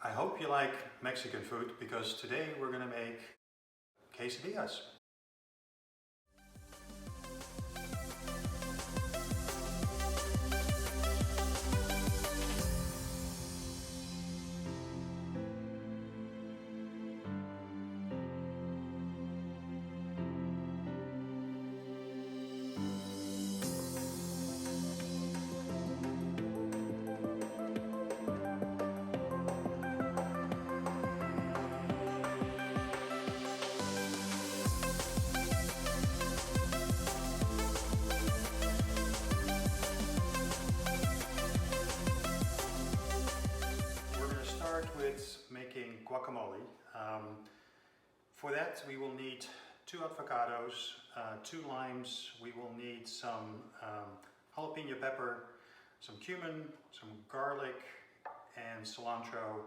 I hope you like Mexican food because today we're gonna make quesadillas. With making guacamole. For that we will need 2 avocados, 2 limes, we will need some jalapeno pepper, some cumin, some garlic and cilantro,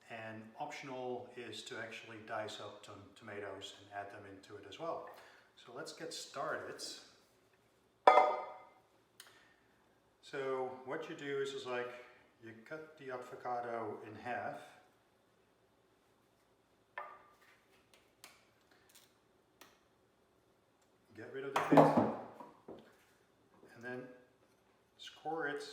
and optional is to actually dice up some tomatoes and add them into it as well. So let's get started. So what you do is like you cut the avocado in half. Get rid of the pit. And then score it.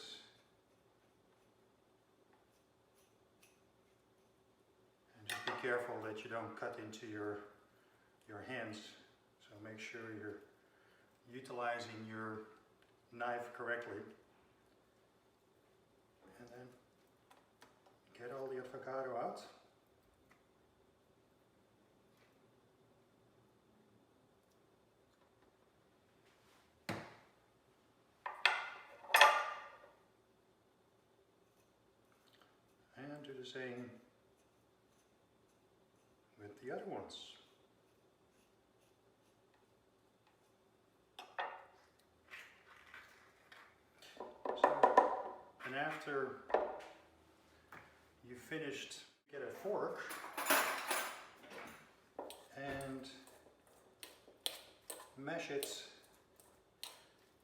And just be careful that you don't cut into your hands. So make sure you're utilizing your knife correctly. And then get all the avocado out. And do the same with the other ones. And after you finished, get a fork and mash it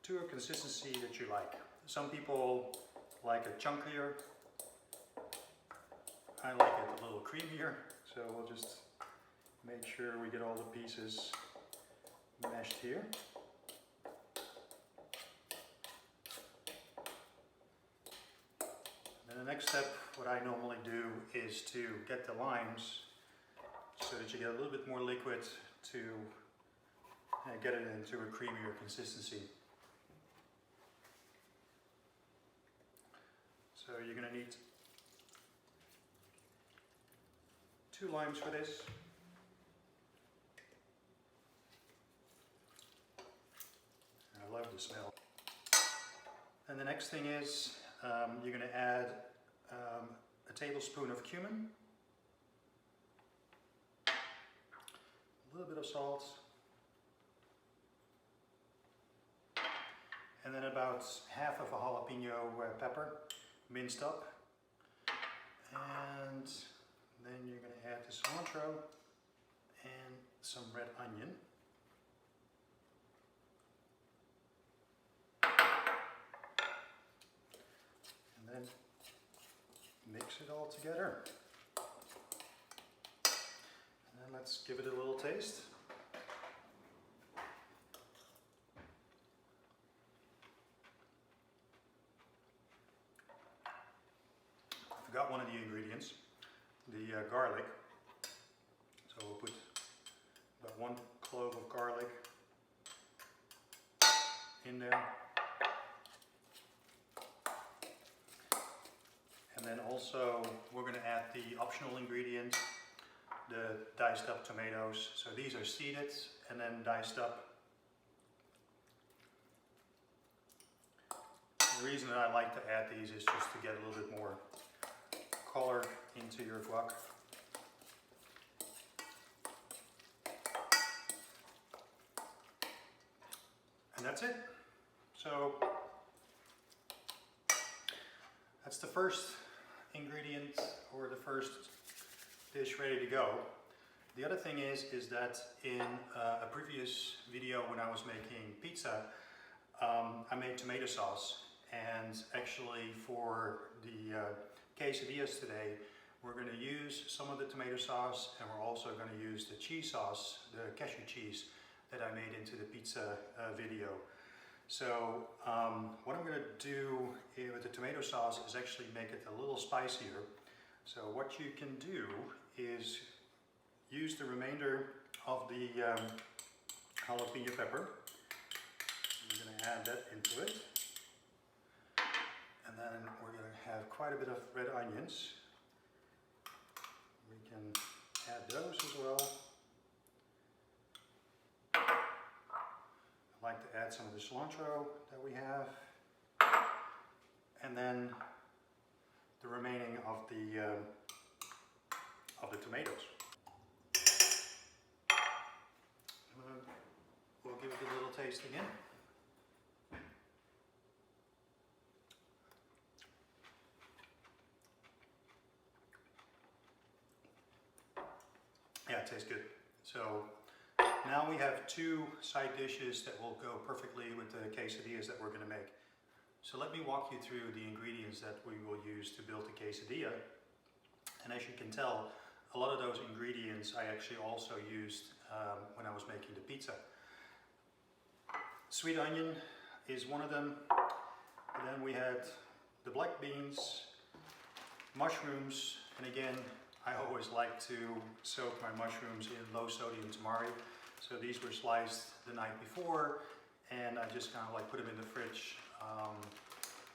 to a consistency that you like. Some people like it chunkier. I like it a little creamier, so we'll just make sure we get all the pieces mashed here. And the next step, what I normally do is to get the limes so that you get a little bit more liquid to get it into a creamier consistency. So you're going to need 2 limes for this. I love the smell. And the next thing is you're going to add a tablespoon of cumin, a little bit of salt, and then about half of a jalapeno pepper minced up. And then you're going to add the cilantro and some red onion. And then mix it all together. And then let's give it a little taste. I forgot one of the ingredients. The garlic. So we'll put about 1 clove of garlic in there. And then also we're going to add the optional ingredient, the diced up tomatoes. So these are seeded and then diced up. The reason that I like to add these is just to get a little bit more color into your guac. And that's it. So that's the first ingredient or the first dish ready to go. The other thing is that in a previous video when I was making pizza, I made tomato sauce, and actually for the quesadillas today We're going to use some of the tomato sauce, and we're also going to use the cheese sauce, the cashew cheese that I made into the pizza video. So what I'm going to do with the tomato sauce is actually make it a little spicier. So what you can do is use the remainder of the jalapeno pepper. I'm going to add that into it. And then we're going to have quite a bit of red onions. We can add those as well. I like to add some of the cilantro that we have. And then the remaining of the tomatoes. We'll give it a little taste again. Yeah, it tastes good. So now we have two side dishes that will go perfectly with the quesadillas that we're going to make. So let me walk you through the ingredients that we will use to build the quesadilla. And as you can tell, a lot of those ingredients I actually also used when I was making the pizza. Sweet onion is one of them. And then we had the black beans, mushrooms, and again, I always like to soak my mushrooms in low sodium tamari. So these were sliced the night before, and I just kind of like put them in the fridge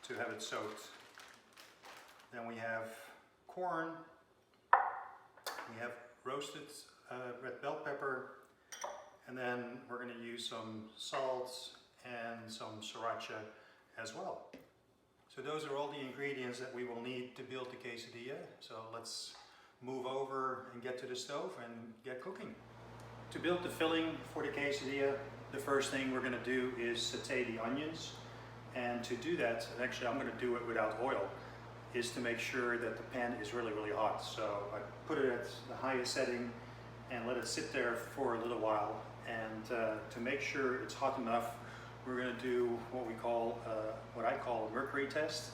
to have it soaked. Then we have corn, we have roasted red bell pepper, and then we're going to use some salt and some sriracha as well. So those are all the ingredients that we will need to build the quesadilla. So let's move over and get to the stove and get cooking. To build the filling for the quesadilla, the first thing we're going to do is saute the onions. And to do that, and actually I'm going to do it without oil, is to make sure that the pan is really, really hot. So I put it at the highest setting and let it sit there for a little while. And to make sure it's hot enough, we're going to do what we call, what I call a mercury test.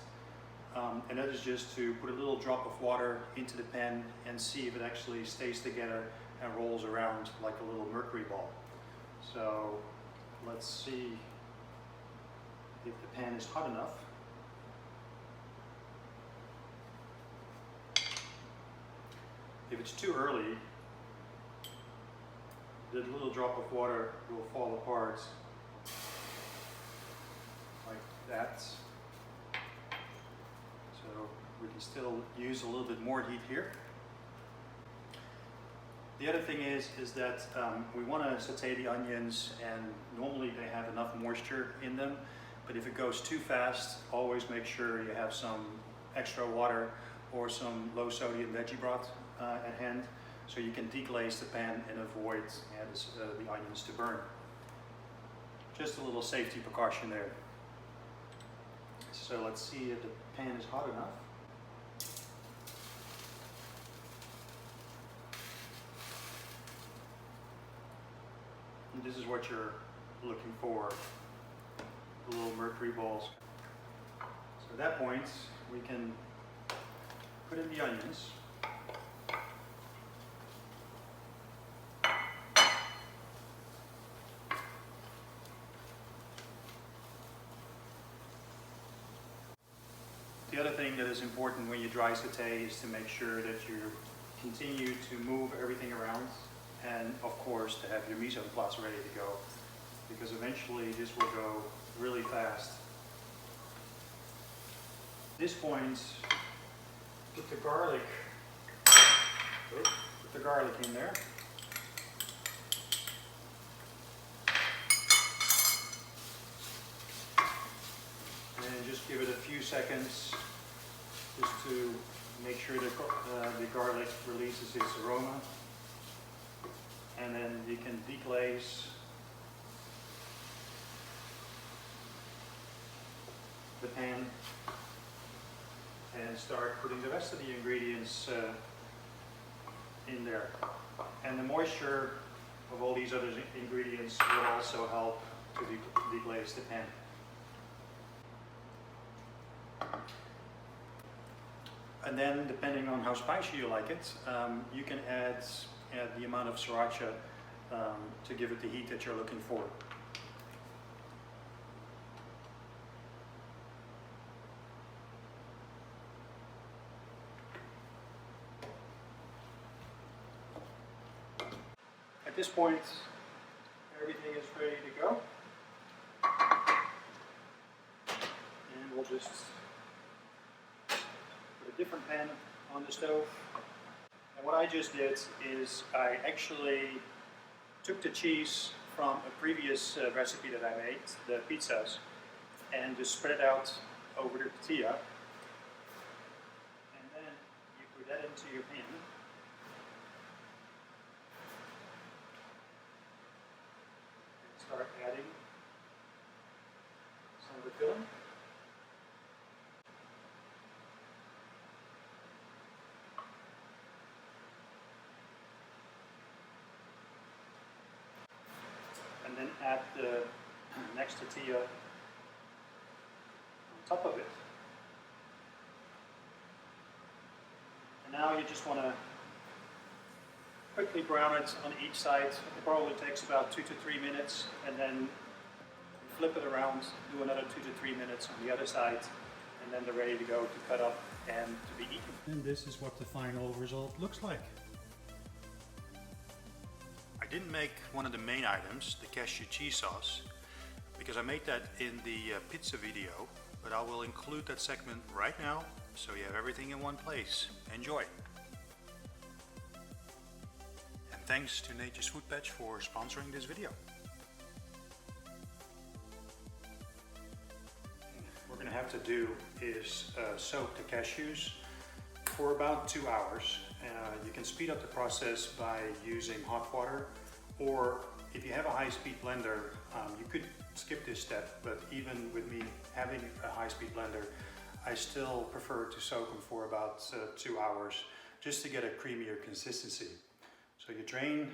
And that is just to put a little drop of water into the pan and see if it actually stays together and rolls around like a little mercury ball. So let's see if the pan is hot enough. If it's too early, the little drop of water will fall apart like that. So we can still use a little bit more heat here. The other thing is that we want to saute the onions, and normally they have enough moisture in them, but if it goes too fast, always make sure you have some extra water or some low sodium veggie broth at hand, so you can deglaze the pan and avoid the onions to burn. Just a little safety precaution there. So let's see if the pan is hot enough. And this is what you're looking for, the little mercury balls. So at that point, we can put in the onions. The other thing that is important when you dry saute is to make sure that you continue to move everything around, and of course to have your mise en place ready to go, because eventually this will go really fast. At this point, put the garlic in there. And just give it a few seconds just to make sure that the garlic releases its aroma. And then you can deglaze the pan and start putting the rest of the ingredients in there. And the moisture of all these other ingredients will also help to deglaze the pan. And then, depending on how spicy you like it, you can add the amount of sriracha to give it the heat that you're looking for. At this point, everything is ready to go. And we'll just put a different pan on the stove. And what I just did is I actually took the cheese from a previous recipe that I made, the pizzas, and just spread it out over the tortilla. And then you put that into your pan. Start adding some of the filling. And then add the next tortilla on top of it. And now you just want to quickly brown it on each side. It probably takes about 2 to 3 minutes, and then flip it around, do another 2 to 3 minutes on the other side, and then they're ready to go to cut up and to be eaten. And this is what the final result looks like. I didn't make one of the main items, the cashew cheese sauce, because I made that in the pizza video, but I will include that segment right now so you have everything in one place. Enjoy! Thanks to Nature's Food Patch for sponsoring this video. What we're going to have to do is soak the cashews for about 2 hours. You can speed up the process by using hot water, or if you have a high-speed blender, you could skip this step, but even with me having a high-speed blender, I still prefer to soak them for about 2 hours just to get a creamier consistency. So you drain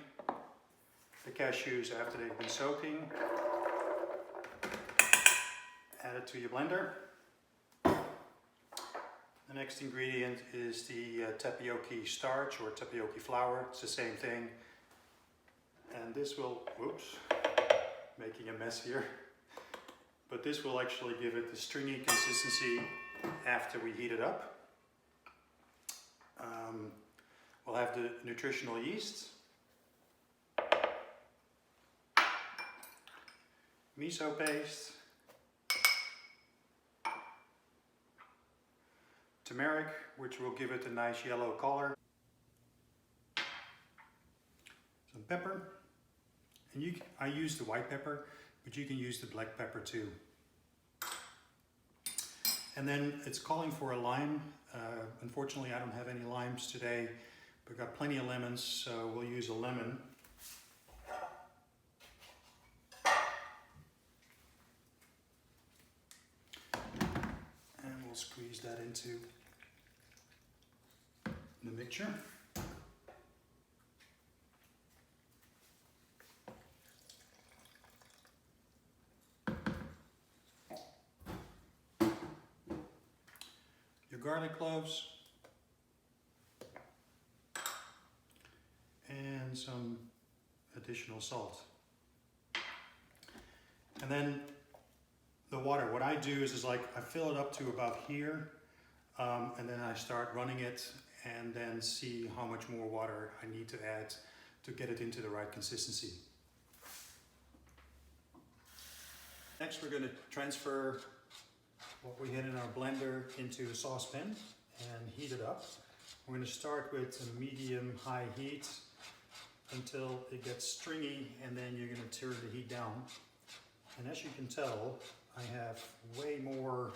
the cashews after they've been soaking, add it to your blender. The next ingredient is the tapioca starch or tapioca flour. It's the same thing. And this will, whoops, making a mess here. But this will actually give it the stringy consistency after we heat it up. We'll have the nutritional yeast, miso paste, turmeric, which will give it a nice yellow color, some pepper, and I use the white pepper, but you can use the black pepper too. And then it's calling for a lime. Unfortunately, I don't have any limes today. We've got plenty of lemons, so we'll use a lemon. And we'll squeeze that into the mixture. Your garlic cloves. And some additional salt. And then the water, what I do is like I fill it up to about here, and then I start running it and then see how much more water I need to add to get it into the right consistency. Next we're going to transfer what we had in our blender into a saucepan and heat it up. We're going to start with a medium-high heat until it gets stringy, and then you're going to turn the heat down. And as you can tell, I have way more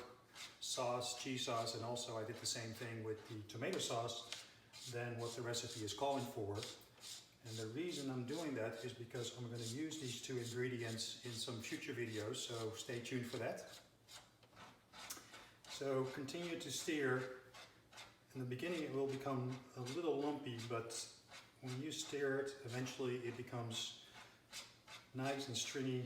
sauce, cheese sauce, and also I did the same thing with the tomato sauce than what the recipe is calling for. And the reason I'm doing that is because I'm going to use these two ingredients in some future videos, so stay tuned for that. So continue to stir. In the beginning it will become a little lumpy, but when you stir it, eventually it becomes nice and stringy.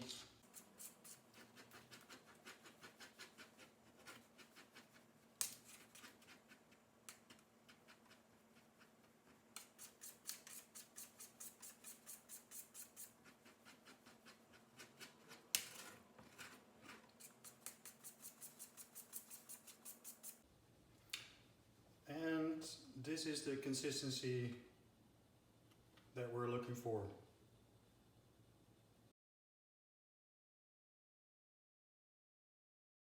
this is the consistency that we're looking for.